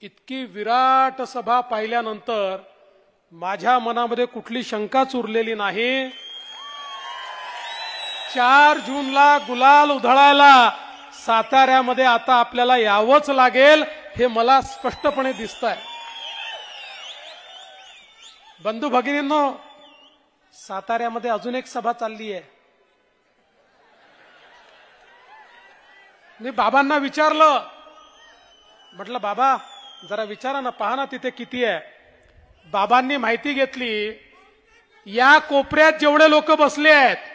इतकी विराट सभा पाहिल्यानंतर माझ्या मनामध्ये कुठली शंकाच उरलेली नाही। 4 जूनला गुलाल उधळायला साताऱ्यामध्ये आता आपल्याला यावंच लागेल हे मला स्पष्टपणे दिसतंय। बंधू भगिनींनो, साताऱ्यामध्ये अजून एक सभा चालली आहे। मी बाबांना विचारलं, म्हटलं बाबा जरा विचारा ना, पहा ना तिथे किती आहे। बाबांनी माहिती घेतली, या कोपऱ्यात जेवढे लोक बसले आहेत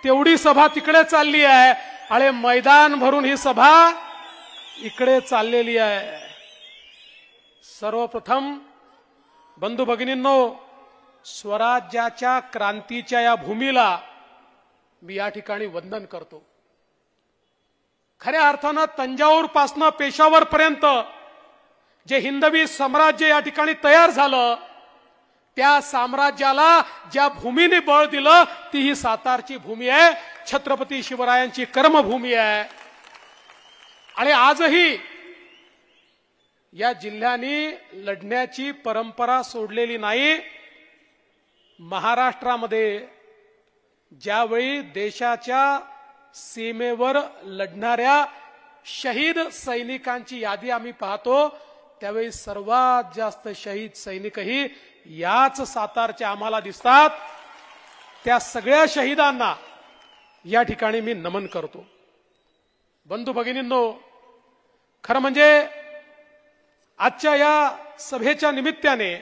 तेवढी सभा तिकडे चालली आहे आणि मैदान भरून ही सभा इकडे चाललेली आहे। सर्वप्रथम बंधू भगिनींनो, स्वराज्याच्या क्रांतीच्या या भूमीला मी या ठिकाणी वंदन करतो। खऱ्या अर्थानं तंजाऊर पासून पेशावर पर्यंत जे हिंदवी साम्राज्य या ठिकाणी तयार झालं, त्या साम्राज्याला ज्या भूमीने बळ दिलं ती ही सातारची भूमी आहे, छत्रपती शिवरायांची कर्मभूमी आहे। आणि आजही या जिल्ह्याने लढण्याची परंपरा सोडलेली नाही। महाराष्ट्रामध्ये ज्यावेळी देशाच्या सीमेवर लढणाऱ्या शहीद सैनिकांची यादी आम्ही पाहतो, त्यावेळी सर्वात जास्त शहीद सैनिकही याच सातारचे आम्हाला दिसतात। त्या सगळ्या शहीदांना या ठिकाणी मी नमन करतो। बंधू भगिनींनो, खरं म्हणजे आजच्या या सभेच्या निमित्ताने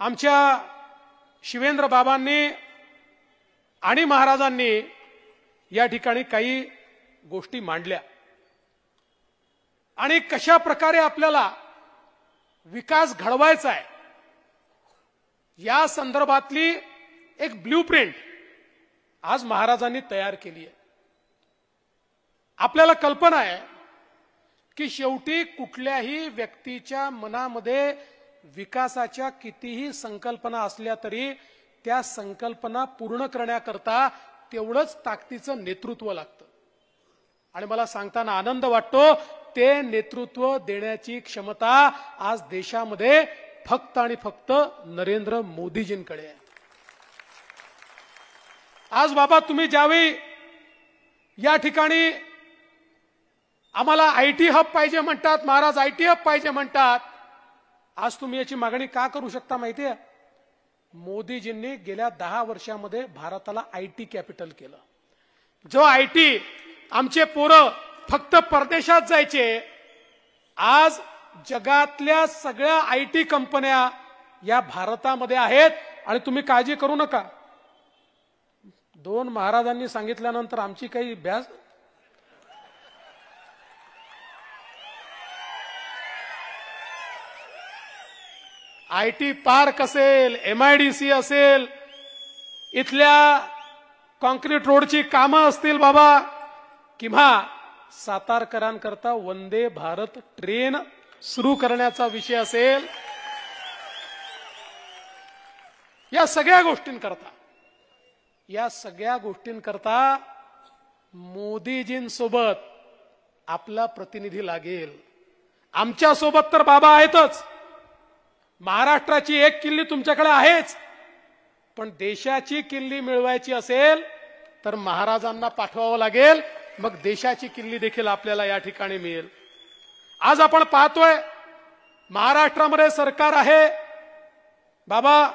आमच्या शिवेंद्र बाबांनी आणि महाराजांनी या ठिकाणी काही गोष्टी मांडल्या आणि कशा प्रकारे आपल्याला विकास घडवायचा आहे या संदर्भातली एक ब्लूप्रिंट आज महाराजांनी तयार केली आहे। आपल्याला कल्पना आहे की शेवटी कुठल्याही व्यक्तीच्या मनामध्ये विकासाच्या कितीही संकल्पना असल्या तरी त्या संकल्पना पूर्ण करण्याकरता तेवढंच ताकदीचं नेतृत्व लागतं। आणि मला सांगताना आनंद वाटतो, ते नेतृत्व देण्याची क्षमता आज देशामध्ये फक्त आणि फक्त नरेंद्र मोदीजींकडे आहे। आज बाबा तुम्ही ज्यावेळी या ठिकाणी आम्हाला आयटी हब पाहिजे म्हणतात, महाराज आयटी हब पाहिजे म्हणतात, आज तुम्ही याची मागणी का करू शकता माहितीये? मोदीजींनी गेल्या 10 वर्षामध्ये भारताला आयटी कॅपिटल केलं। जो आयटी आमचे पोरं फक्त परदेशात जायचे, आज जगातल्या सगळ्या आयटी कंपन्या या भारतामध्ये आहेत। आणि तुम्ही काळजी करू नका, 2 महाराजांनी सांगितल्यानंतर आमची काही भ्यास आयटी पार्क असेल, MIDC असेल, इथल्या कॉन्क्रीट रोडची कामं असतील बाबा, किंवा सातारकरांकरता वंदे भारत ट्रेन सुरू करण्याचा विषय असेल, या सगळ्या गोष्टींकरता मोदीजींसोबत आपला प्रतिनिधी लागेल। आमच्या सोबत तर बाबा आहेतच, महाराष्ट्राची एक किल्ली तुमच्याकडे आहेच, पण देशाची किल्ली मिळवायची असेल तर महाराजांना पाठवावं लागेल, मग देशाची किल्ली देखील आपल्याला या ठिकाणी मिळेल। आज आपण पाहतोय महाराष्ट्रामध्ये सरकार आहे बाबा,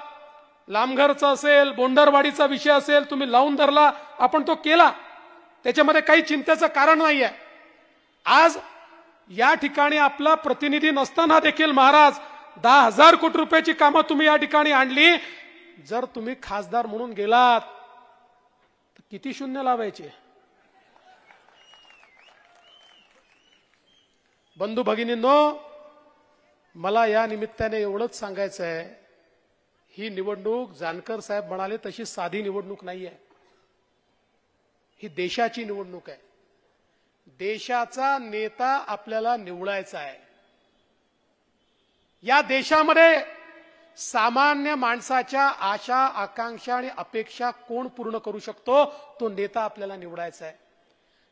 लामघरचा असेल, बोंडरवाडीचा विषय असेल, तुम्ही लावून धरला, आपण तो केला, त्याच्यामध्ये काही चिंतेचं कारण नाहीये। आज या ठिकाणी आपला प्रतिनिधी नसताना देखील महाराज 10,000 कोटी रुपयाची कामं तुम्ही या ठिकाणी आणली। जर तुम्ही खासदार म्हणून गेलात तर किती शून्य लावायचे? बंधू भगिनींनो, मला या निमित्ताने एवढंच सांगायचं आहे, ही निवडणूक जानकर साहेब म्हणाले तशी साधी निवडणूक नाहीये, ही देशाची निवडणूक आहे। देशाचा नेता आपल्याला निवडायचा आहे। या देशामध्ये सामान्य माणसाच्या आशा, आकांक्षा आणि अपेक्षा कोण पूर्ण करू शकतो, तो नेता आपल्याला निवडायचा आहे।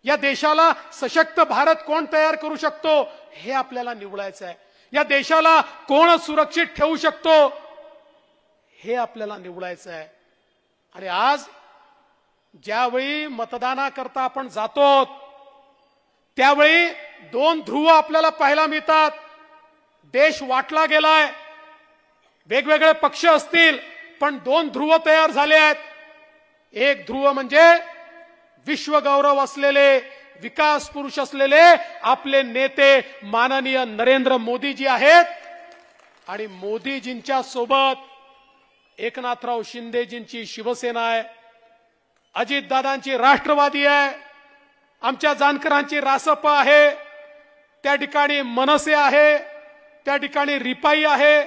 या देशाला सशक्त भारत कोण तयार करू शकतो हे आपल्याला निवडायचं आहे. या देशाला कोण सुरक्षित ठेवू शकतो हे आपल्याला निवडायचं आहे. आणि आज ज्यावेळी मतदानाकरता आपण जातो त्यावेळी दोन ध्रुव आपल्याला पाहायला मिळतात. देश वाटला गेलाय, वेगवेगळे पक्ष असतील पण दोन ध्रुव तयार झाले आहेत. एक ध्रुव म्हणजे विश्वगौरव असलेले, विकास पुरुष असलेले आपले नेते माननीय नरेंद्र मोदीजी आहेत. आणि मोदीजींच्या सोबत एकनाथराव शिंदेजींची शिवसेना आहे, अजितदादांची राष्ट्रवादी आहे, आमच्या जानकरांची रासप आहे, त्या ठिकाणी मनसे आहे, त्या ठिकाणी रिपाई आहे,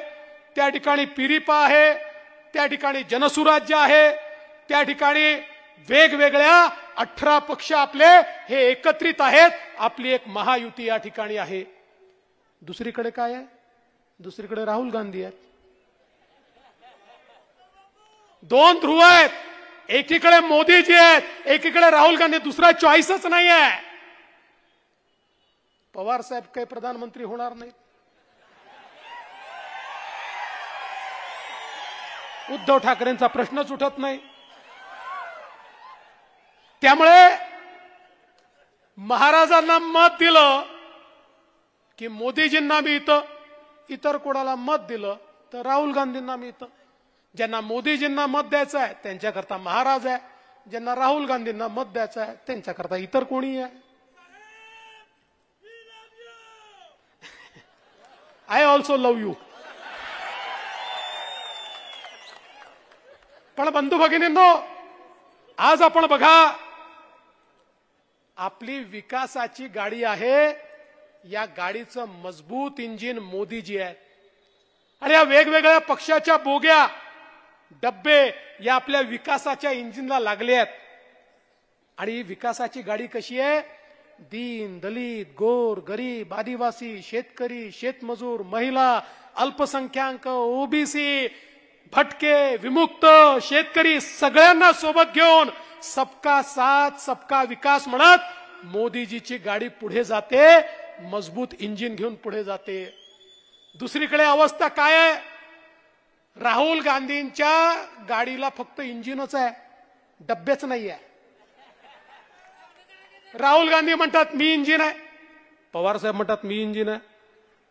त्या ठिकाणी पिरिपा आहे, त्या ठिकाणी जनसुराज्य आहे, त्या ठिकाणी वेगवेगळ्या 18 पक्ष आपले हे एकत्रित आहेत. आपली एक महायुती या ठिकाणी आहे. दुसरीकडे काय आहे? दुसरीकडे राहुल गांधी आहेत. दोन ध्रुव आहेत. एकीकडे मोदीजी आहेत, एकीकडे राहुल गांधी. दुसरा चॉईसच नाही आहे. पवार साहेब काही प्रधानमंत्री होणार नाहीत. उद्धव ठाकरेंचा प्रश्नच उठत नाही. त्यामुळे महाराजांना मत दिलं की मोदीजींना मिळतं, इतर कोणाला मत दिलं तर राहुल गांधींना मिळतं. ज्यांना मोदीजींना मत द्यायचं आहे त्यांच्याकरता महाराज आहे, ज्यांना राहुल गांधींना मत द्यायचं आहे त्यांच्याकरता इतर कोणी आहे. I also love you. पण बंधू भगिनींनो, आज आपण बघा, आपली विकासाची गाडी आहे. या गाडीचं मजबूत इंजिन मोदीजी आहे. आणि या वेगवेगळ्या पक्षाच्या बोग्या, डब्बे या आपल्या विकासाच्या इंजिनला लागले आहेत. आणि विकासाची गाडी कशी आहे? दीन, दलित, गोर, गरीब, आदिवासी, शेतकरी, शेतमजूर, महिला, अल्पसंख्याक, ओबीसी, भटके, विमुक्त, शेतकरी सगळ्यांना सोबत घेऊन सबका साथ सबका विकास म्हणत मोदीजीची गाडी पुढे जाते. मजबूत इंजिन घेऊन पुढे जाते. दुसरीकडे अवस्था काय आहे? राहुल गांधींच्या गाडीला फक्त इंजिनच आहे, डब्बेच नाही आहे. राहुल गांधी म्हणतात मी इंजिन आहे, पवार साहेब म्हणतात मी इंजिन आहे,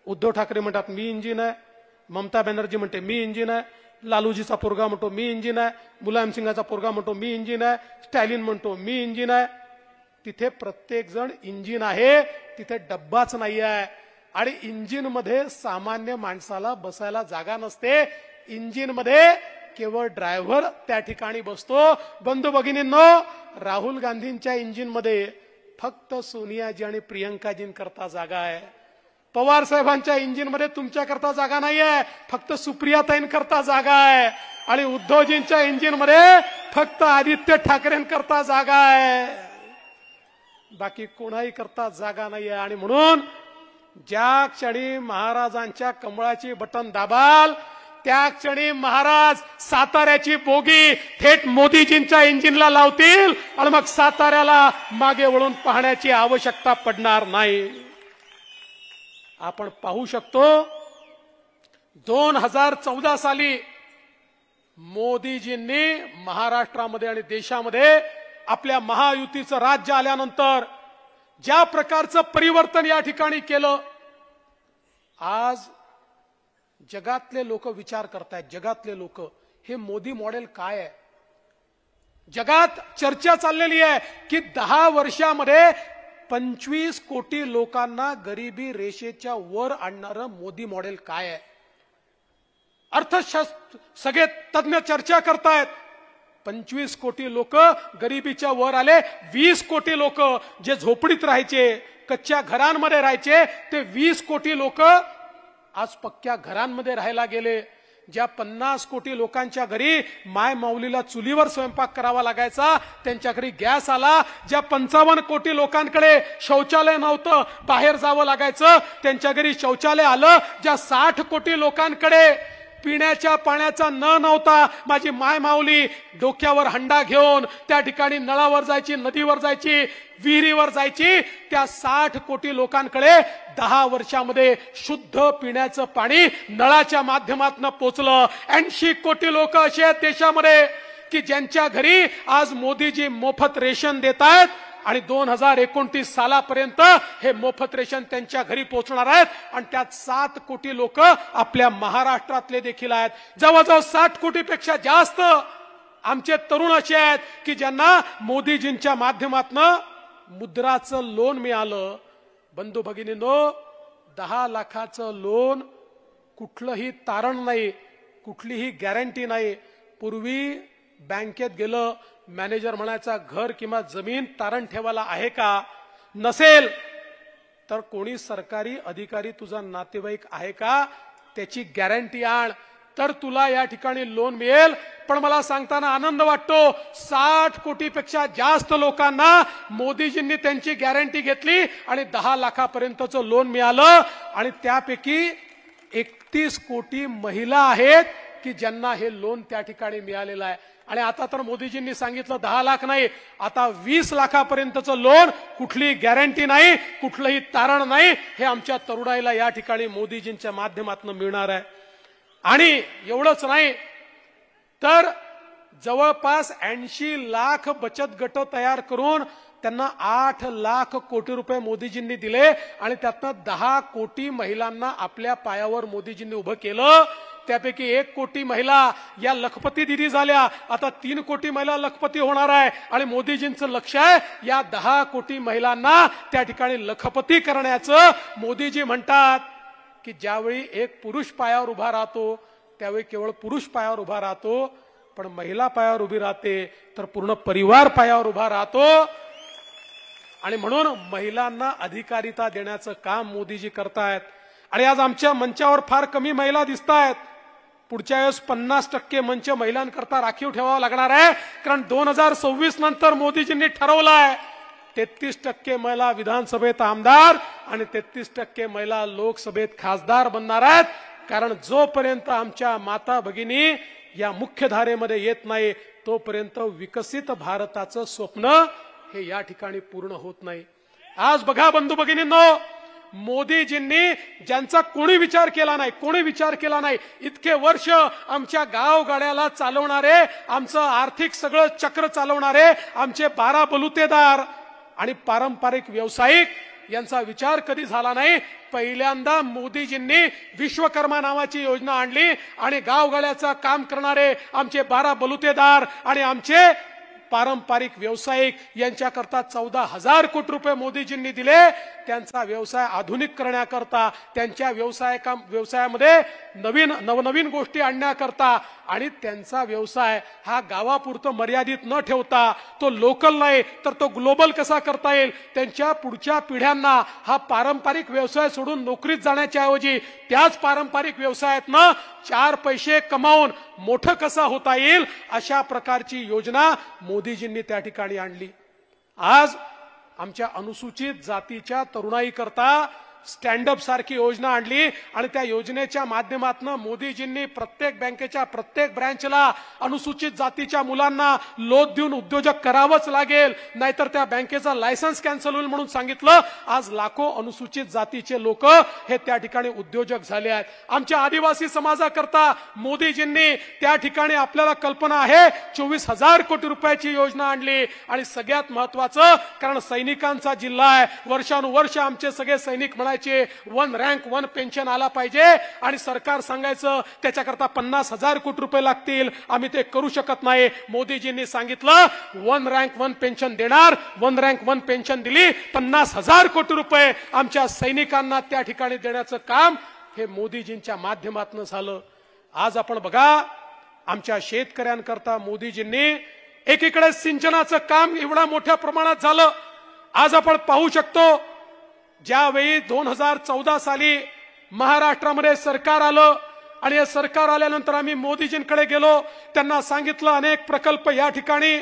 उद्धव ठाकरे म्हणतात मी इंजिन आहे, ममता बॅनर्जी म्हणते मी इंजिन आहे, लालूजीचा पोरगा म्हणतो मी इंजिन आहे, मुलायम सिंगाचा पोरगा म्हणतो मी इंजिन आहे, स्टॅलिन म्हणतो मी इंजिन आहे. तिथे प्रत्येक जण इंजिन आहे, तिथे डब्बाच नाही आहे. आणि इंजिन मध्ये सामान्य माणसाला बसायला जागा नसते. इंजिन मध्ये केवळ ड्रायव्हर त्या ठिकाणी बसतो. बंधू भगिनींनो, राहुल गांधींच्या इंजिन मध्ये फक्त सोनियाजी आणि प्रियंकाजींकरता जागा आहे. पवार साहेबांच्या इंजिन मध्ये तुमच्याकरता जागा नाही आहे, फक्त सुप्रियाताईंकरता जागा आहे. आणि उद्धवजींच्या इंजिन मध्ये फक्त आदित्य ठाकरेंकरता जागा आहे, बाकी कोणाही करता जागा नाही आहे. आणि म्हणून ज्या क्षणी महाराजांच्या कमळाची बटन दाबाल त्या क्षणी महाराज साताऱ्याची बोगी थेट मोदीजींच्या इंजिनला लावतील आणि मग साताऱ्याला मागे वळून पाहण्याची आवश्यकता पडणार नाही. आपण पाहू शकतो 2014 साली मोदीजींनी महाराष्ट्रामध्ये आणि देशामध्ये आपल्या महायुतीचं राज्य आल्यानंतर ज्या प्रकारचं परिवर्तन या ठिकाणी केलं, आज जगातले लोक विचार करतायत. जगातले लोक हे मोदी मॉडेल काय आहे? जगात चर्चा चाललेली आहे की 10 वर्षामध्ये 25 कोटी लोकांना गरिबी रेषेच्या वर आणणारं मोदी मॉडेल काय आहे? अर्थशास्त्र सगळे तज्ञ चर्चा करतायत. 25 कोटी लोक गरिबीच्या वर आले. 20 कोटी लोक जे झोपडीत राहायचे, कच्च्या घरांमध्ये राहायचे, ते 20 कोटी लोक आज पक्क्या घरांमध्ये राहायला गेले. ज्या 50 कोटी लोकांच्या घरी माय माऊलीला चुलीवर स्वयंपाक करावा लागायचा, त्यांच्या घरी गॅस आला. ज्या 55 कोटी लोकांकडे शौचालय नव्हतं, बाहेर जावं लागायचं, त्यांच्या घरी शौचालय आलं. ज्या 60 कोटी लोकांकडे पिण्याच्या पाण्याचा नळ नव्हता. माझी माय माऊली डोक्यावर हंडा घेऊन त्या ठिकाणी नळावर जायची, नदीवर जायची, विहिरीवर जायची. त्या 60 कोटी लोकांकडे 10 वर्षामध्ये शुद्ध पिण्याचं पाणी नळाच्या माध्यमातून पोहोचलं. 80 कोटी लोक असे आहेत देशामध्ये की ज्यांच्या घरी आज मोदीजी मोफत रेशन देत आहेत आणि 2029 सालापर्यंत हे मोफत रेशन त्यांच्या घरी पोहोचणार आहेत. आणि त्यात 7 कोटी लोक आपल्या महाराष्ट्रातले देखील आहेत. जवळजवळ 60 कोटीपेक्षा जास्त आमचे तरुण असे आहेत की ज्यांना मोदीजींच्या माध्यमातून मुद्राचं लोन मिळालं. बंधू भगिनींनो, 10 लाखाचं लोन, कुठलंही तारण नाही, कुठलीही गॅरंटी नाही. पूर्वी बँकेत गेलं, मॅनेजर म्हणायचा घर किंवा जमीन तारण ठेवायला आहे का? नसेल तर कोणी सरकारी अधिकारी तुझा नातेवाईक आहे का त्याची गॅरंटी आण, तर तुला या ठिकाणी लोन मिळेल. पण मला सांगताना आनंद वाटतो, 60 कोटीपेक्षा जास्त लोकांना मोदीजींनी त्यांची गॅरंटी घेतली आणि 10 लाखापर्यंतचं लोन मिळालं. आणि त्यापैकी 31 कोटी महिला आहेत की ज्यांना हे लोन त्या ठिकाणी मिळालेलं आहे. आणि आता तर मोदीजींनी सांगितलं 10 लाख नाही, आता 20 लाखापर्यंतचं लोन, कुठली गॅरंटी नाही, कुठलंही तारण नाही, हे आमच्या तरुणाईला या ठिकाणी मोदीजींच्या माध्यमातून मिळणार आहे. आणि एवढंच नाही तर जवळपास 80 लाख बचत गट तयार करून त्यांना 8 लाख कोटी रुपये मोदीजींनी दिले आणि त्यातनं 10 कोटी महिलांना आपल्या पायावर मोदीजींनी उभं केलं. त्यापैकी 1 कोटी महिला या लखपती दिदी झाल्या. आता 3 कोटी महिला लखपती होणार आहे. आणि मोदीजींचं लक्ष आहे या 10 कोटी महिलांना त्या ठिकाणी लखपती करण्याचं. मोदीजी म्हणतात की ज्यावेळी एक पुरुष पायावर उभा राहतो त्यावेळी केवळ पुरुष पायावर उभा राहतो, पण महिला पायावर उभी राहते तर पूर्ण परिवार पायावर उभा राहतो. आणि म्हणून महिलांना अधिकारिता देण्याचं काम मोदीजी करतायत. आणि आज आमच्या मंचावर फार कमी महिला दिसत आहेत. पुढच्या वेळेस 50% मंच महिलांकरता राखीव ठेवावा लागणार आहे. कारण 2026 नंतर मोदीजींनी ठरवलंय 33% महिला विधानसभेत आमदार आणि 33% महिला लोकसभेत खासदार बनणार आहेत. कारण जोपर्यंत आमच्या माता भगिनी या मुख्य धारेमध्ये येत नाही तोपर्यंत विकसित भारताचं स्वप्न हे या ठिकाणी पूर्ण होत नाही. आज बघा बंधू भगिनींनो, मोदीजींनी ज्यांचा कोणी विचार केला नाही, इतके वर्ष आमच्या गावगाड्याला चालवणारे, आमचं आर्थिक सगळं चक्र चालवणारे आमचे 12 बलुतेदार आणि पारंपरिक व्यावसायिक यांचा विचार कधी झाला नाही. पहिल्यांदा मोदीजींनी विश्वकर्मा नावाची योजना आणली आणि गावगाड्याचं काम करणारे आमचे 12 बलुतेदार आणि आमचे पारंपरिक व्यावसायिक यांच्याकरता 14,000 कोटी रुपये मोदीजींनी दिले. त्यांचा व्यवसाय आधुनिक करण्याकरता, त्यांच्या व्यवसायामध्ये नवनवीन गोष्टी आणण्याकरता आणि त्यांचा व्यवसाय हा गावापुरतं मर्यादित न ठेवता तो लोकल नाही तर तो ग्लोबल कसा करता येईल, त्यांच्या पुढच्या पिढ्यांना हा पारंपरिक व्यवसाय सोडून नोकरीत जाण्याच्या ऐवजी त्याच पारंपरिक व्यवसायातनं 4 पैसे कमावून मोठं कसा होता येईल अशा प्रकारची योजना मोदीजींनी त्या ठिकाणी आणली. आज आमच्या अनुसूचित जातीच्या तरुणाईकरता स्टँड अप सारखी योजना आणली आणि त्या योजनेच्या माध्यमातून मोदीजींनी प्रत्येक बँकेच्या प्रत्येक ब्रँचला अनुसूचित जातीच्या मुलांना लोन देऊन उद्योजक करावंच लागेल, नाहीतर त्या बँकेचा लायसन्स कॅन्सल होईल म्हणून सांगितलं. आज लाखो अनुसूचित जातीचे लोक हे त्या ठिकाणी उद्योजक झाले आहेत. आमच्या आदिवासी समाजाकरता मोदीजींनी त्या ठिकाणी आपल्याला कल्पना आहे 24,000 कोटी रुपयाची योजना आणली. आणि सगळ्यात महत्वाचं, कारण सैनिकांचा जिल्हा आहे, वर्षानुवर्ष आमचे सगळे सैनिक म्हणायचे 1 रँक 1 पेन्शन आला पाहिजे आणि सरकार सांगायचं त्याच्याकरता 50,000 कोटी रुपये लागतील, आम्ही ते करू शकत नाही. मोदीजींनी सांगितलं 1 रँक 1 पेन्शन देणार, 1 रँक 1 पेन्शन दिली, 50,000 कोटी रुपये आमच्या सैनिकांना त्या ठिकाणी देण्याचं काम हे मोदीजींच्या माध्यमातून झालं. आज आपण बघा आमच्या शेतकऱ्यांकरता मोदीजींनी एकीकडे सिंचनाचं काम एवढा मोठ्या प्रमाणात झालं. आज आपण पाहू शकतो ज्यावेळी 2014 साली महाराष्ट्रामध्ये सरकार आलं आणि हे सरकार आल्यानंतर आम्ही मोदीजींकडे गेलो, त्यांना सांगितलं अनेक प्रकल्प या ठिकाणी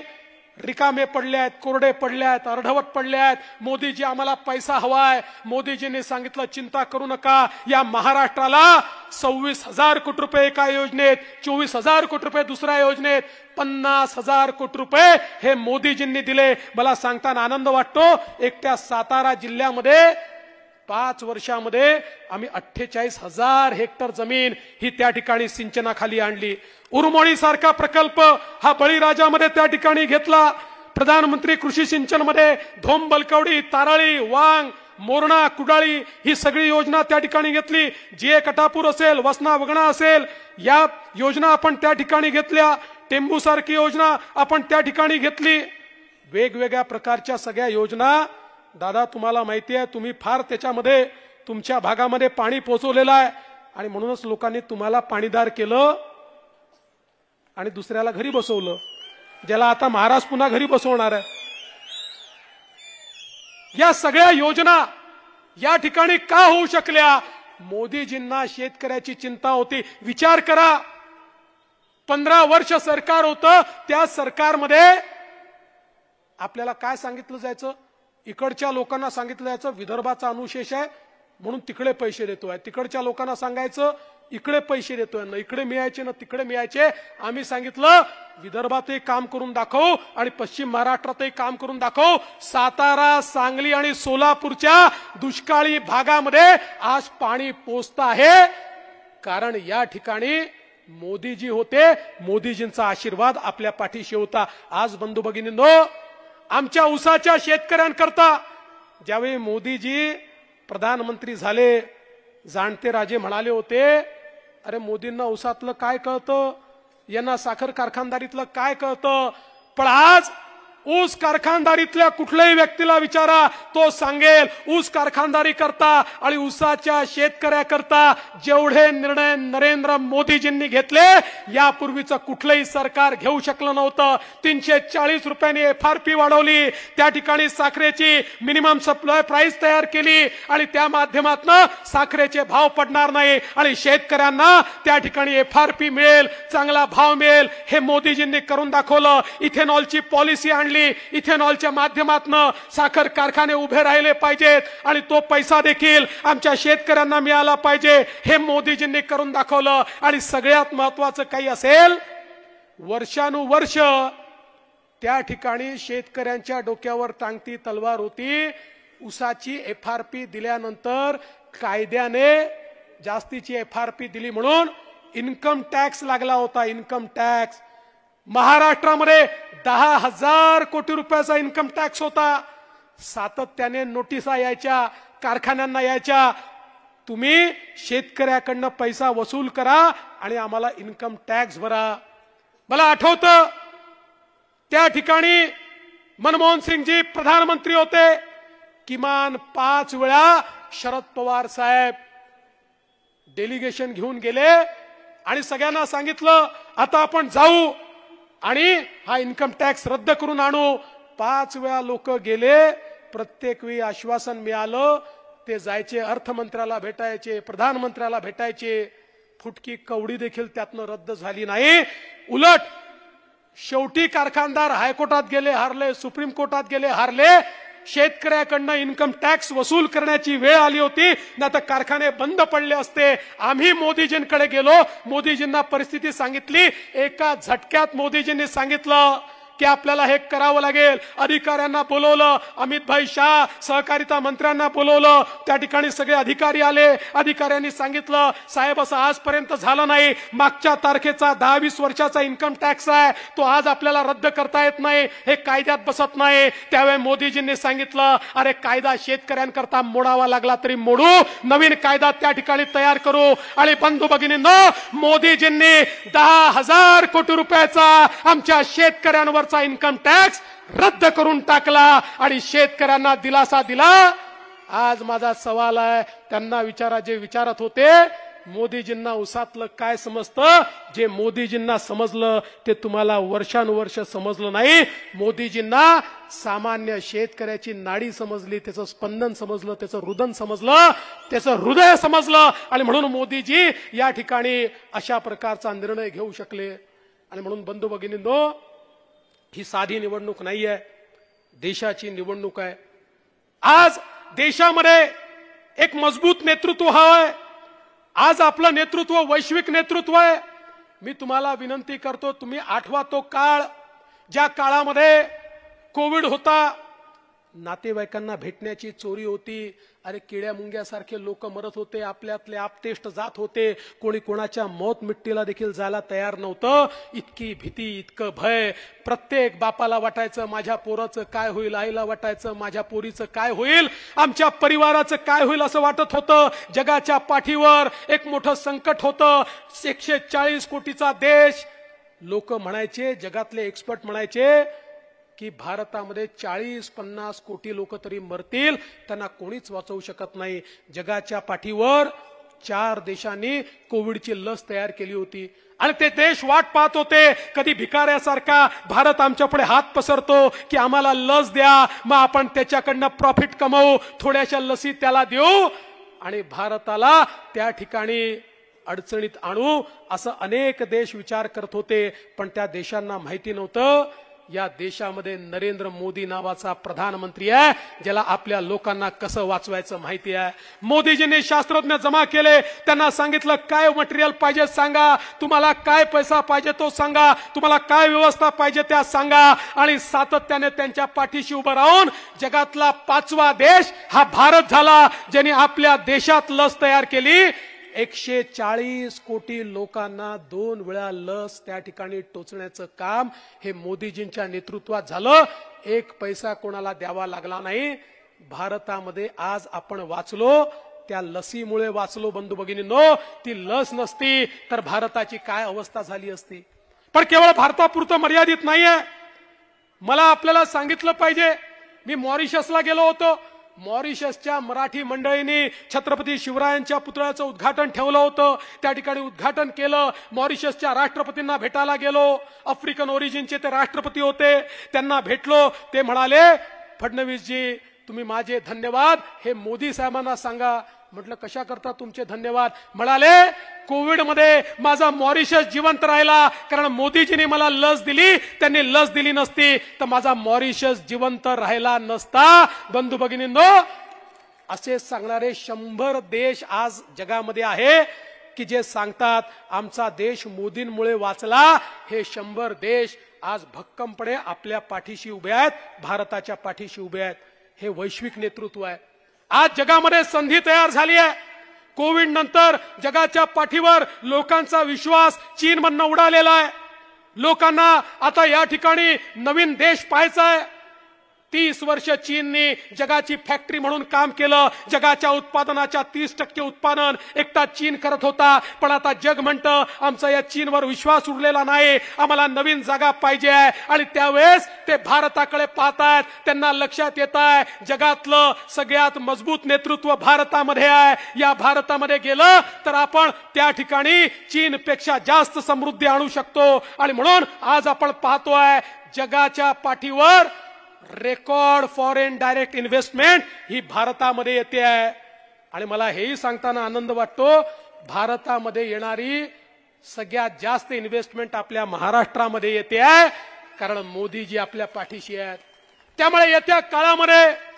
रिकामे पडले आहेत, कोरडे पडले आहेत, अर्धवट पडले आहेत. मोदीजी आम्हाला पैसा हवाय. मोदीजींनी सांगितलं चिंता करू नका, या महाराष्ट्राला 26,000 कोटी रुपये एका योजनेत, 24,000 कोटी रुपये दुसऱ्या योजनेत, 50,000 कोटी रुपये हे मोदीजींनी दिले. मला सांगताना आनंद वाटतो, एकट्या सातारा जिल्ह्यामध्ये 5 वर्षामध्ये आम्ही 48,000 हेक्टर जमीन ही त्या ठिकाणी सिंचनाखाली आणली. उरमोडी सारखा प्रकल्प हा बळीराजामध्ये त्या ठिकाणी घेतला. प्रधानमंत्री कृषी सिंचन मध्ये धोम, बलकवडी, तारळी, वांग, मोरणा, कुडाळी ही सगळी योजना त्या ठिकाणी घेतली. जीए कटापूर असेल, वसना वगणा असेल, या योजना आपण त्या ठिकाणी घेतल्या. टेंबू सारखी योजना आपण त्या ठिकाणी घेतली. वेगवेगळ्या प्रकारच्या सगळ्या योजना. दादा तुम्हाला माहिती आहे, तुम्ही फार त्याच्यामध्ये तुमच्या भागामध्ये पाणी पोहोचवलेलं आहे आणि म्हणूनच लोकांनी तुम्हाला पाणीदार केलं आणि दुसऱ्याला घरी बसवलं, ज्याला आता महाराज पुन्हा घरी बसवणार आहे. या सगळ्या योजना या ठिकाणी का होऊ शकल्या? मोदीजींना शेतकऱ्याची चिंता होती. विचार करा, 15 वर्ष सरकार होतं, त्या सरकारमध्ये आपल्याला काय सांगितलं जायचं? इकडच्या लोकांना सांगितलं जायचं विदर्भाचा अनुशेष आहे म्हणून तिकडे पैसे देतोय, तिकडच्या लोकांना सांगायचं इकडे पैसे देतोय, ना इकडे मिळायचे ना तिकडे मिळायचे. आम्ही सांगितलं विदर्भातही काम करून दाखव आणि पश्चिम महाराष्ट्रातही काम करून दाखव. सातारा, सांगली आणि सोलापूरच्या दुष्काळी भागामध्ये आज पाणी पोचत आहे, कारण या ठिकाणी मोदीजी होते. मोदीजींचा आशीर्वाद आपल्या पाठीशी होता. आज बंधू भगिनींनो, आमच्या ऊसाच्या शेतकऱ्यांकरता ज्यावेळी मोदीजी प्रधानमंत्री झाले, जाणते राजे म्हणाले होते, अरे मोदींना ऊसातलं काय कळतं, यांना साखर कारखानदारीतलं काय कळतं. पण आज ऊस कारखानदारीतल्या कुठल्याही व्यक्तीला विचारा, तो सांगेल ऊस कारखानदारी करता आणि ऊसाच्या शेतकऱ्याकरता जेवढे निर्णय नरेंद्र मोदीजींनी घेतले यापूर्वीचं कुठलंही सरकार घेऊ शकलं नव्हतं. 340 रुपयांनी FRP वाढवली, त्या ठिकाणी साखरेची मिनिमम सप्लाय प्राइस तयार केली आणि त्या माध्यमातून साखरेचे भाव पडणार नाही आणि शेतकऱ्यांना त्या ठिकाणी FRP मिळेल, चांगला भाव मिळेल, हे मोदीजींनी करून दाखवलं. इथेनॉलची पॉलिसी आणली, इथेनॉलच्या माध्यमातून साखर कारखाने उभे राहिले पाहिजेत आणि तो पैसा देखील आमच्या शेतकऱ्यांना मिळाला पाहिजे, हे मोदीजींनी करून दाखवलं. आणि सगळ्यात महत्त्वाचं काही असेल, वर्षानुवर्ष त्या ठिकाणी शेतकऱ्यांच्या डोक्यावर टांगती तलवार होती. ऊसाची FRP दिल्यानंतर कायद्याने जास्तीची FRP दिली म्हणून इन्कम टॅक्स लागला होता. इन्कम टॅक्स महाराष्ट्रामध्ये 10,000 कोटी रुपयाचा इन्कम टॅक्स होता. सातत्याने नोटिसा यायच्या, कारखान्यांना यायच्या, तुम्ही शेतकऱ्याकडनं पैसा वसूल करा आणि आम्हाला इन्कम टॅक्स भरा. मला आठवतं त्या ठिकाणी मनमोहन सिंगजी प्रधानमंत्री होते, किमान 5 वेळा शरद पवार साहेब डेलिगेशन घेऊन गेले आणि सगळ्यांना सांगितलं आता आपण जाऊ आणि हा इन्कम टॅक्स रद्द करून आणू. 5 वेळा लोक गेले, प्रत्येक वेळी आश्वासन मिळालं. ते जायचे, अर्थमंत्र्याला भेटायचे, प्रधानमंत्र्याला भेटायचे, फुटकी कवडी देखील त्यातनं रद्द झाली नाही. उलट शेवटी कारखानदार हायकोर्टात गेले, हारले, सुप्रीम कोर्टात गेले, हारले. शेतकऱ्याकडनं इन्कम टॅक्स वसूल करण्याची वेळ आली होती, नाहीतर कारखाने बंद पडले असते. आम्ही मोदीजींकडे गेलो, मोदीजींना परिस्थिती सांगितली. एका झटक्यात मोदीजींनी सांगितलं की आपल्याला हे करावं लागेल. अधिकाऱ्यांना बोलवलं, अमित भाई शाह सहकारिता मंत्र्यांना बोलवलं, त्या ठिकाणी सगळे अधिकारी आले. अधिकाऱ्यांनी सांगितलं साहेब असं आजपर्यंत झालं नाही, मागच्या तारखेचा 10-20 वर्षाचा इन्कम टॅक्स आहे, तो आज आपल्याला रद्द करता येत नाही, हे कायद्यात बसत नाही. त्यावेळी मोदीजींनी सांगितलं अरे कायदा शेतकऱ्यांकरता मोडावा लागला तरी मोडू, नवीन कायदा त्या ठिकाणी तयार करू. आणि बंधू भगिनींनो, मोदीजींनी 10,000 कोटी रुपयाचा आमच्या शेतकऱ्यांवर इन्कम टॅक्स रद्द करून टाकला आणि शेतकऱ्यांना दिलासा दिला. आज माझा सवाल आहे, त्यांना विचारा जे विचारत होते, मोदीजींना उसातलं काय समजतं? जे मोदीजींना समजलं ते तुम्हाला वर्षानुवर्ष समजलं नाही. मोदीजींना सामान्य शेतकऱ्याची नाडी समजली, त्याचं स्पंदन समजलं, त्याचं रुदन समजलं, त्याचं हृदय समजलं आणि म्हणून मोदीजी या ठिकाणी अशा प्रकारचा निर्णय घेऊ शकले. आणि म्हणून बंधू भगिनींनो, ही साधी निवडणूक नाहीये, देशाची निवडणूक आहे। आज देशामध्ये एक मजबूत नेतृत्व हवंय। आज आपलं नेतृत्व वैश्विक नेतृत्व आहे। मी तुम्हाला विनंती करतो, तुम्ही आठवा तो काळ, ज्या काळामध्ये कोविड होता, नातेवाईकांना भेटण्याची चोरी होती, अरे किड्या मुंग्यासारखे लोक मरत होते, आपल्यातले आपतेष्ट जात होते, कोणी कोणाच्या मौत मिट्टीला देखील जायला तयार नव्हतं। इतकी भीती, इतकं भय, प्रत्येक बापाला वाटायचं माझ्या पोराचं काय होईल, आईला वाटायचं माझ्या पोरीचं काय होईल, आमच्या परिवाराचं काय होईल असं वाटत होतं। जगाच्या पाठीवर एक मोठं संकट होतं, 140 कोटीचा देश। लोक म्हणायचे, जगातले एक्सपर्ट म्हणायचे की भारतामध्ये 40-50 कोटी लोक तरी मरतील, त्यांना कोणीच वाचवू शकत नाही। जगाच्या पाठीवर 4 देशांनी कोविडची लस तयार केली होती आणि ते देश वाट पाहत होते, कधी भिकाऱ्यासारखा भारत आमच्या पुढे हात पसरतो की आम्हाला लस द्या, मग आपण त्याच्याकडनं प्रॉफिट कमवू, थोड्याशा लसी त्याला देऊ आणि भारताला त्या ठिकाणी अडचणीत आणू, असं अनेक देश विचार करत होते। पण त्या देशांना माहिती नव्हतं, या देशामध्ये नरेंद्र मोदी नावाचा प्रधानमंत्री आहे, ज्याला आपल्या लोकांना कसं वाचवायचं माहिती आहे। मोदीजींनी शास्त्रज्ञ जमा केले, त्यांना सांगितलं काय मटेरियल पाहिजे सांगा, तुम्हाला काय पैसा पाहिजे तो सांगा, तुम्हाला काय व्यवस्था पाहिजे त्या सांगा, आणि सातत्याने त्यांच्या पाठीशी उभं राहून जगातला 5वा देश हा भारत झाला, ज्याने आपल्या देशात लस तयार केली। 140 कोटी लोकांना 2 वेळा लस त्या ठिकाणी टोचण्याचं काम हे मोदीजींच्या नेतृत्वात झालं। एक पैसा कोणाला द्यावा लागला नाही। भारतामध्ये आज आपण वाचलो, त्या लसीमुळे वाचलो बंधू भगिनींनो। ती लस नसती तर भारताची काय अवस्था झाली असती। पण केवळ भारतापुरतं मर्यादित नाहीये, मला आपल्याला सांगितलं पाहिजे। मी मॉरिशसला गेलो होतो, मॉरिशसच्या मराठी मंडळींनी छत्रपती शिवरायांच्या पुतळ्याचं उद्घाटन ठेवलं होतं, त्या ठिकाणी उद्घाटन केलं। मॉरिशसच्या राष्ट्रपतींना भेटायला गेलो, आफ्रिकन ओरिजिनचे ते राष्ट्रपती होते, त्यांना भेटलो। ते म्हणाले फडणवीसजी तुम्ही माझे धन्यवाद हे मोदी साहेबांना सांगा। म्हटलं कशा करता तुमचे धन्यवाद? म्हणाले कोविड मध्ये माझा मॉरिशस जिवंत राहिला, कारण मोदीजींनी मला लस दिली, त्यांनी लस दिली नसती तर माझा मॉरिशस जिवंत राहिला नसता। बंधू भगिनींनो, असे सांगणारे 100 देश आज जगामध्ये आहे की जे सांगतात आमचा देश मोदींमुळे वाचला। हे 100 देश आज भक्कमपणे आपल्या पाठीशी उभे आहेत, भारताच्या पाठीशी उभे आहेत। हे वैश्विक नेतृत्व आहे। आज जगामध्ये संधी तयार झाली आहे। कोविड नंतर जगाच्या पाठीवर लोकांचा विश्वास चीनमधनं उडालेला आहे। लोकांना आता या ठिकाणी नवीन देश पाहायचा आहे। 30 वर्ष चीनने जगाची फॅक्टरी म्हणून काम केलं। जगाच्या उत्पादनाच्या 30% उत्पादन एकटा चीन करत होता, पण आता जग म्हणतं आमचा या चीनवर विश्वास उरलेला नाही, आम्हाला नवीन जागा पाहिजे आहे। आणि त्यावेळेस ते भारताकडे पाहतायत, त्यांना लक्षात येत आहे जगातलं सगळ्यात मजबूत नेतृत्व भारतामध्ये आहे। या भारतामध्ये गेलं तर आपण त्या ठिकाणी चीनपेक्षा जास्त समृद्धी आणू शकतो। आणि म्हणून आज आपण पाहतोय जगाच्या पाठीवर रेकॉर्ड फॉरेन डायरेक्ट इन्व्हेस्टमेंट ही भारतामध्ये येते आहे। आणि मला हेही सांगताना आनंद वाटतो, भारतामध्ये येणारी सगळ्यात जास्त इन्व्हेस्टमेंट आपल्या महाराष्ट्रामध्ये येते आहे, कारण मोदीजी आपल्या पाठीशी आहेत। त्यामुळे येत्या काळामध्ये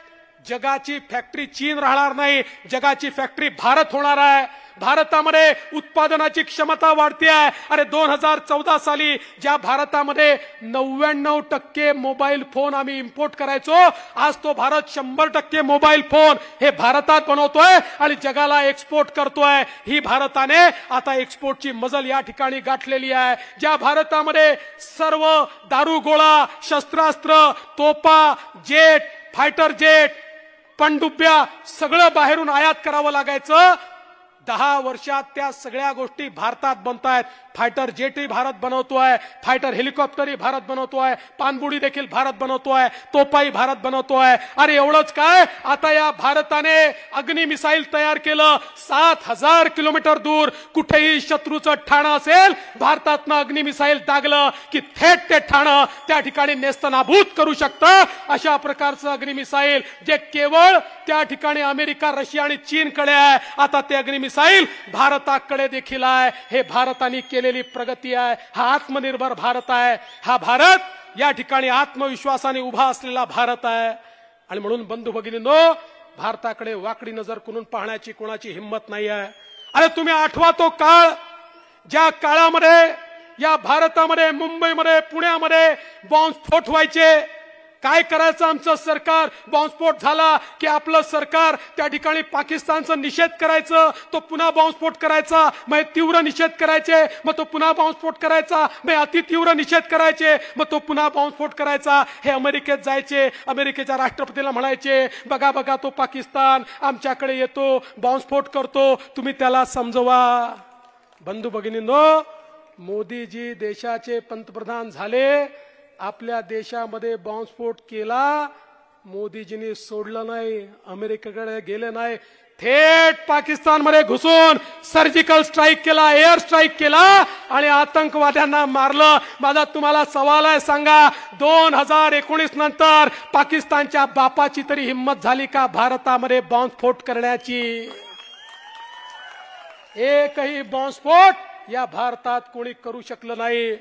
जगाची फॅक्टरी चीन राहणार नाही, जगाची फॅक्टरी भारत होणार आहे। भारतामध्ये उत्पादनाची क्षमता वाढते आहे। अरे 2014 साली ज्या भारतामध्ये 99% मोबाईल फोन आम्ही इंपोर्ट करायचो, आज तो भारत 100% मोबाईल फोन हे भारतात बनवतोय आणि जगाला एक्सपोर्ट करतोय। ही भारताने आता एक्सपोर्टची मजल या ठिकाणी गाठलेली आहे। ज्या भारतामध्ये सर्व दारुगोळा, शस्त्रास्त्र, तोफा, जेट, फायटर जेट, पणडुब्या सगळं बाहेरून आयात करावं लागायचं, 10 वर्षात त्या सगळ्या गोष्टी भारतात बनतायत। फायटर जेटही भारत बनवतोय, फायटर हेलिकॉप्टरही भारत बनवतोय, पाणबुडी देखील भारत बनवतोय, तोफाही भारत बनवतोय। अरे एवढंच काय, आता या भारताने अग्नि मिसाईल तयार केलं। 7000 किलोमीटर दूर कुठेही शत्रूचं ठाणं असेल, भारतातनं अग्नि मिसाईल दागलं की थेट ते ठाणं त्या ठिकाणी नेस्तनाभूत करू शकतं। अशा प्रकारचं अग्नि मिसाईल जे केवळ त्या ठिकाणी अमेरिका, रशिया आणि चीनकडे आहे, आता ते अग्नि मिसाईल भारताकडे देखील आहे। हे भारताने केलेली प्रगती आहे। हा आत्मनिर्भर भारत आहे। हा भारत या ठिकाणी आत्मविश्वासाने उभा असलेला भारत आहे। आणि म्हणून बंधू भगिनींनो, भारताकडे वाकडी नजर करून पाहण्याची कोणाची हिंमत नाही आहे। अरे तुम्ही आठवा तो काळ, ज्या काळामध्ये या भारतामध्ये, मुंबईमध्ये, पुण्यामध्ये बॉम्बस्फोट व्हायचे। काय करायचं आमचं सरकार? बॉम्बस्फोट झाला की आपलं सरकार त्या ठिकाणी पाकिस्तानचा निषेध करायचं, तो पुन्हा बॉम्बस्फोट करायचा, मग तीव्र निषेध करायचे, मग तो पुन्हा बॉम्बस्फोट करायचा, मग अति तीव्र निषेध करायचे, मग तो पुन्हा बॉम्बस्फोट करायचा। हे अमेरिकेत जायचे, अमेरिकेच्या राष्ट्रपतीला म्हणायचे, बघा बघा तो पाकिस्तान आमच्याकडे येतो, बॉम्बस्फोट करतो, तुम्ही त्याला समजवा। बंधू भगिनींनो, मोदीजी देशाचे पंतप्रधान झाले, आपल्या देशामध्ये बॉम्बस्फोट केला, मोदीजींनी सोडलं नाही, अमेरिकेकडे गेले नाही, थेट पाकिस्तानमध्ये घुसून सर्जिकल स्ट्राईक केला, एअर स्ट्राईक केला आणि आतंकवाद्यांना मारलं। माझा तुम्हाला सवाल आहे, सांगा 2019 नंतर पाकिस्तानच्या बापाची तरी हिंमत झाली का भारतामध्ये बॉम्बस्फोट करण्याची? एकही बॉम्बस्फोट या भारतात कोणी करू शकलं नाही।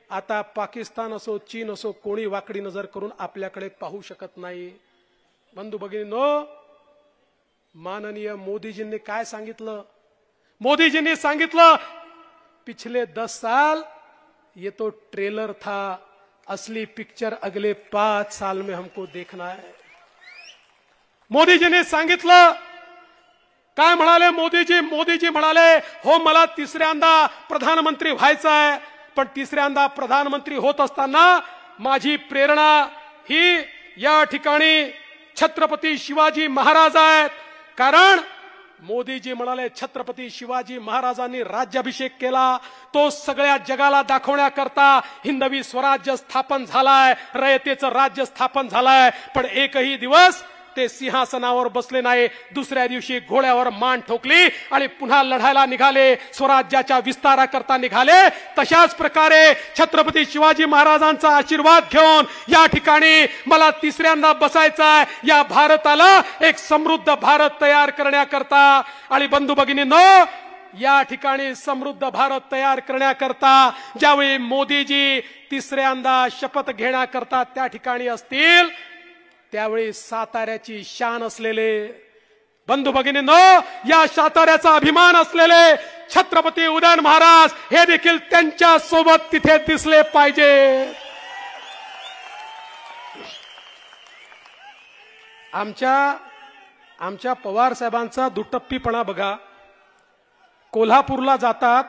आता पाकिस्तान असो, चीन असो, कोणी वाकडी नजर करून आपल्याकडे पाहू शकत नाही। बंधू भगिनींनो, माननीय मोदीजींनी काय सांगितलं? मोदीजींनी सांगितलं, पिछले 10 साल ये तो ट्रेलर था, असली पिक्चर अगले 5 साल में हमको देखना है। मोदीजींनी सांगितलं, काय म्हणाले मोदीजी? मोदीजी म्हणाले, हो मला तिसऱ्यांदा प्रधानमंत्री व्हायचं आहे, पण तिसऱ्यांदा प्रधानमंत्री होत असताना माझी प्रेरणा ही या ठिकाणी छत्रपती शिवाजी महाराज आहेत। कारण मोदीजी म्हणाले, छत्रपती शिवाजी महाराजांनी राज्याभिषेक केला, तो सगळ्या जगाला दाखवण्याकरता हिंदवी स्वराज्य स्थापन झालाय, रयतेचं राज्य स्थापन झालाय, पण एकही दिवस ते सिंहासनावर बसले नाही। दुसऱ्या दिवशी घोड्यावर मान ठोकली आणि पुन्हा लढायला निघाले, स्वराज्याच्या विस्ताराकरता निघाले। तशाच प्रकारे छत्रपती शिवाजी महाराजांचा आशीर्वाद घेऊन या ठिकाणी मला तिसऱ्यांदा बसायचं आहे या भारताला एक समृद्ध भारत तयार करण्याकरता। आणि बंधू भगिनींनो, या ठिकाणी समृद्ध भारत तयार करण्याकरता ज्यावेळी मोदीजी तिसऱ्यांदा शपथ घेण्याकरता त्या ठिकाणी असतील, त्यावेळी साताऱ्याची शान असलेले, बंधू भगिनींनो, या साताऱ्याचा अभिमान असलेले छत्रपती उदयन महाराज हे देखील त्यांच्या सोबत तिथे दिसले पाहिजे। आमच्या पवार साहेबांचा दुटप्पीपणा बघा। कोल्हापूरला जातात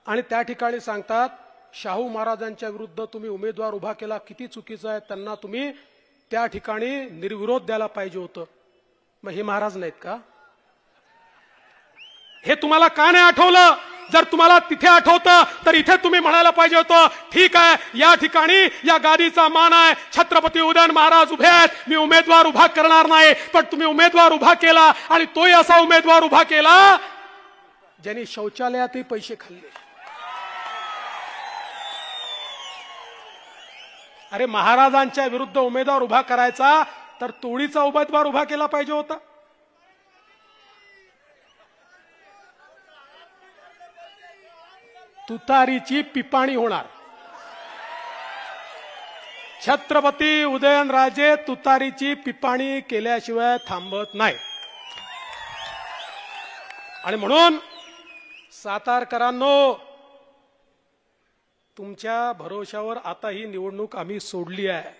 आणि त्या ठिकाणी सांगतात, शाहू महाराजांच्या विरुद्ध तुम्ही उमेदवार उभा केला, किती चुकीचं आहे, त्यांना तुम्ही त्या ठिकाणी निर्विरोध द्यायला पाहिजे होतं। मग हे महाराज नाहीत का? हे तुम्हाला का नाही आठवलं? जर तुम्हाला तिथे आठवतं तर इथे तुम्ही म्हणायला पाहिजे होतं, ठीक आहे, या ठिकाणी या गादीचा मान आहे, छत्रपती उदयन महाराज उभे आहेत, मी उमेदवार उभा करणार नाही। पण तुम्ही उमेदवार उभा केला आणि तोही असा उमेदवार उभा केला ज्यांनी शौचालयातही पैसे खाल्ले। अरे महाराजांच्या विरुद्ध उमेदवार उभा करायचा तर तोडीचा उमेदवार उभा केला पाहिजे होता। तुतारीची पिपाणी होणार। छत्रपती उदयनराजे तुतारीची पिपाणी केल्याशिवाय थांबत नाही। आणि म्हणून सातारकरांनो, तुमच्या भरोशावर आता ही निवडणूक आम्ही सोडली आहे।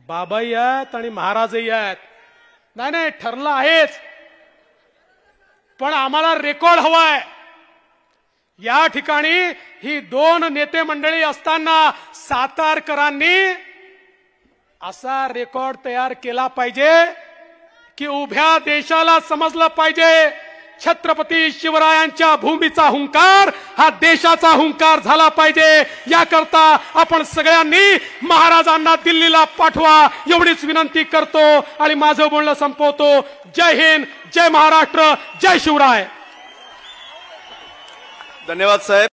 बाबाही आहेत आणि महाराजही आहेत। नाही ठरलं आहेच, पण आम्हाला रेकॉर्ड हवाय। या ठिकाणी ही 2 नेते मंडळी असताना सातारकरांनी असा रेकॉर्ड तयार केला पाहिजे की उभ्या देशाला समजलं पाहिजे, छत्रपती शिवरायांच्या भूमीचा हुंकार हा देशाचा हुंकार झाला पाहिजे। याकरता आपण सगळ्यांनी महाराजांना दिल्लीला पाठवा एवढीच विनंती करतो आणि माझं बोलणं संपवतो। जय हिंद, जय महाराष्ट्र, जय शिवराय। धन्यवाद साहेब।